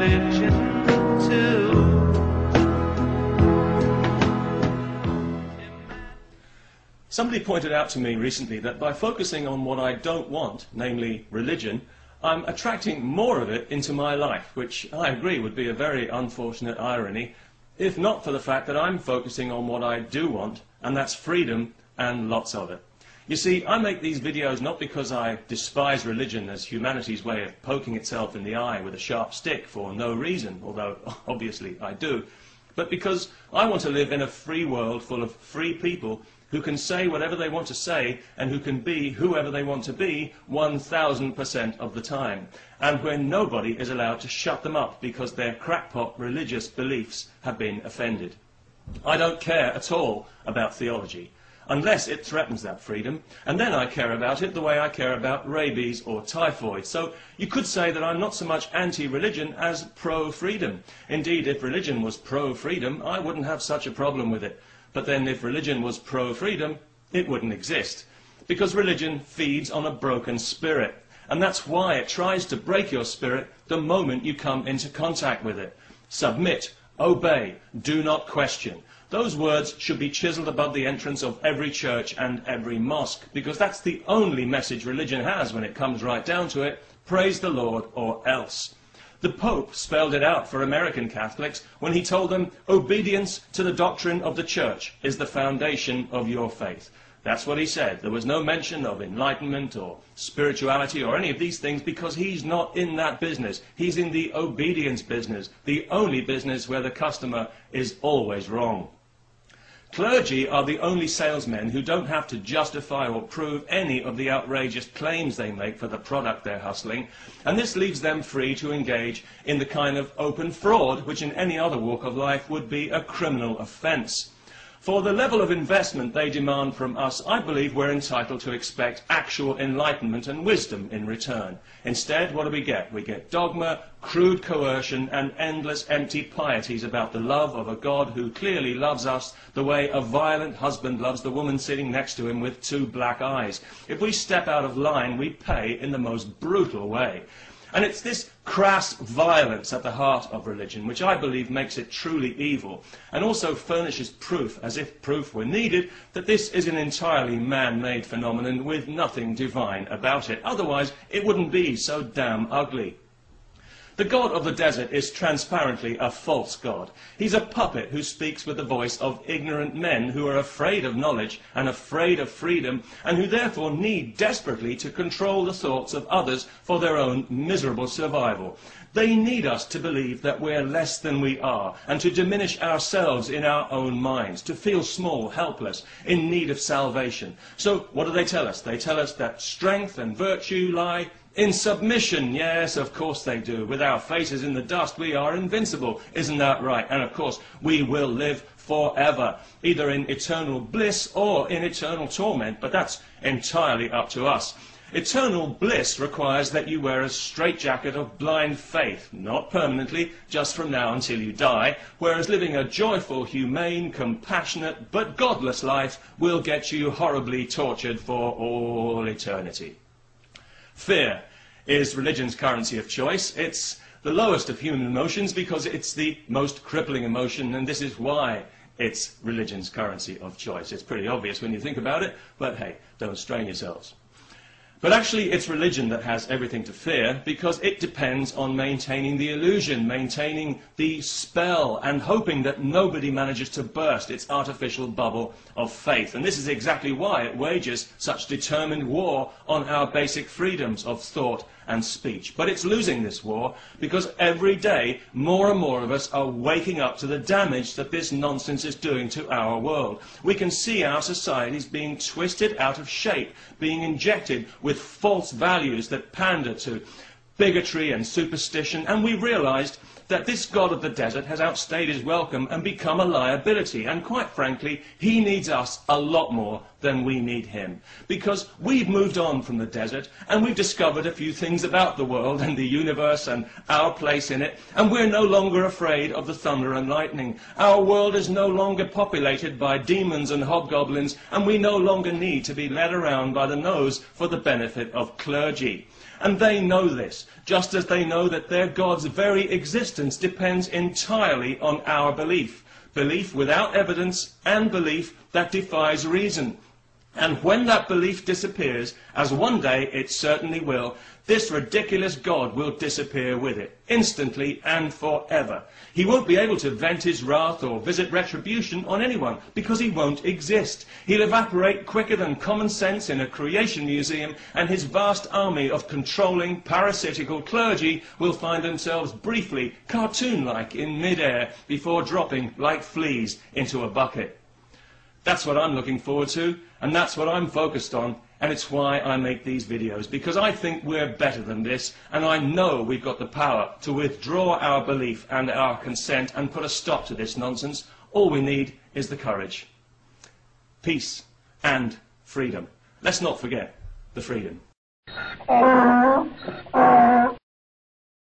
religion too. Somebody pointed out to me recently that by focusing on what I don't want, namely religion, I'm attracting more of it into my life, which I agree would be a very unfortunate irony, if not for the fact that I'm focusing on what I do want, and that's freedom and lots of it. You see, I make these videos not because I despise religion as humanity's way of poking itself in the eye with a sharp stick for no reason, although obviously I do, but because I want to live in a free world full of free people who can say whatever they want to say and who can be whoever they want to be 1000% of the time, and where nobody is allowed to shut them up because their crackpot religious beliefs have been offended. I don't care at all about theology, unless it threatens that freedom, and then I care about it the way I care about rabies or typhoid. So you could say that I'm not so much anti-religion as pro-freedom. Indeed, if religion was pro-freedom, I wouldn't have such a problem with it. But then if religion was pro-freedom, it wouldn't exist. Because religion feeds on a broken spirit. And that's why it tries to break your spirit the moment you come into contact with it. Submit, obey, do not question. Those words should be chiseled above the entrance of every church and every mosque, because that's the only message religion has when it comes right down to it. Praise the Lord or else. The Pope spelled it out for American Catholics when he told them obedience to the doctrine of the Church is the foundation of your faith. That's what he said. There was no mention of enlightenment or spirituality or any of these things because he's not in that business. He's in the obedience business, the only business where the customer is always wrong. Clergy are the only salesmen who don't have to justify or prove any of the outrageous claims they make for the product they're hustling, and this leaves them free to engage in the kind of open fraud which in any other walk of life would be a criminal offence. For the level of investment they demand from us, I believe we're entitled to expect actual enlightenment and wisdom in return. Instead, what do we get? We get dogma, crude coercion, and endless empty pieties about the love of a God who clearly loves us the way a violent husband loves the woman sitting next to him with two black eyes. If we step out of line, we pay in the most brutal way. And it's this crass violence at the heart of religion which I believe makes it truly evil, and also furnishes proof, as if proof were needed, that this is an entirely man-made phenomenon with nothing divine about it. Otherwise, it wouldn't be so damn ugly. The God of the desert is transparently a false God. He's a puppet who speaks with the voice of ignorant men who are afraid of knowledge and afraid of freedom, and who therefore need desperately to control the thoughts of others for their own miserable survival. They need us to believe that we're less than we are, and to diminish ourselves in our own minds, to feel small, helpless, in need of salvation. So what do they tell us? They tell us that strength and virtue lie in submission. Yes, of course they do. With our faces in the dust, we are invincible. Isn't that right? And of course, we will live forever, either in eternal bliss or in eternal torment, but that's entirely up to us. Eternal bliss requires that you wear a straitjacket of blind faith, not permanently, just from now until you die, whereas living a joyful, humane, compassionate, but godless life will get you horribly tortured for all eternity. Fear is religion's currency of choice. It's the lowest of human emotions because it's the most crippling emotion, and this is why it's religion's currency of choice. It's pretty obvious when you think about it, but hey, don't strain yourselves. But actually, it's religion that has everything to fear because it depends on maintaining the illusion, maintaining the spell, and hoping that nobody manages to burst its artificial bubble of faith. And this is exactly why it wages such determined war on our basic freedoms of thought and speech. But it's losing this war because every day more and more of us are waking up to the damage that this nonsense is doing to our world. We can see our societies being twisted out of shape, being injected with false values that pander to bigotry and superstition, and we realized that this God of the desert has outstayed his welcome and become a liability, and quite frankly, he needs us a lot more than we need him. Because we've moved on from the desert, and we've discovered a few things about the world and the universe and our place in it, and we're no longer afraid of the thunder and lightning. Our world is no longer populated by demons and hobgoblins, and we no longer need to be led around by the nose for the benefit of clergy. And they know this, just as they know that their God's very existence depends entirely on our belief. Belief without evidence and belief that defies reason. And when that belief disappears, as one day it certainly will, this ridiculous God will disappear with it, instantly and forever. He won't be able to vent his wrath or visit retribution on anyone, because he won't exist. He'll evaporate quicker than common sense in a creation museum, and his vast army of controlling, parasitical clergy will find themselves briefly, cartoon-like, in mid-air, before dropping, like fleas, into a bucket. That's what I'm looking forward to, and that's what I'm focused on, and it's why I make these videos, because I think we're better than this, and I know we've got the power to withdraw our belief and our consent and put a stop to this nonsense. All we need is the courage. Peace and freedom. Let's not forget the freedom.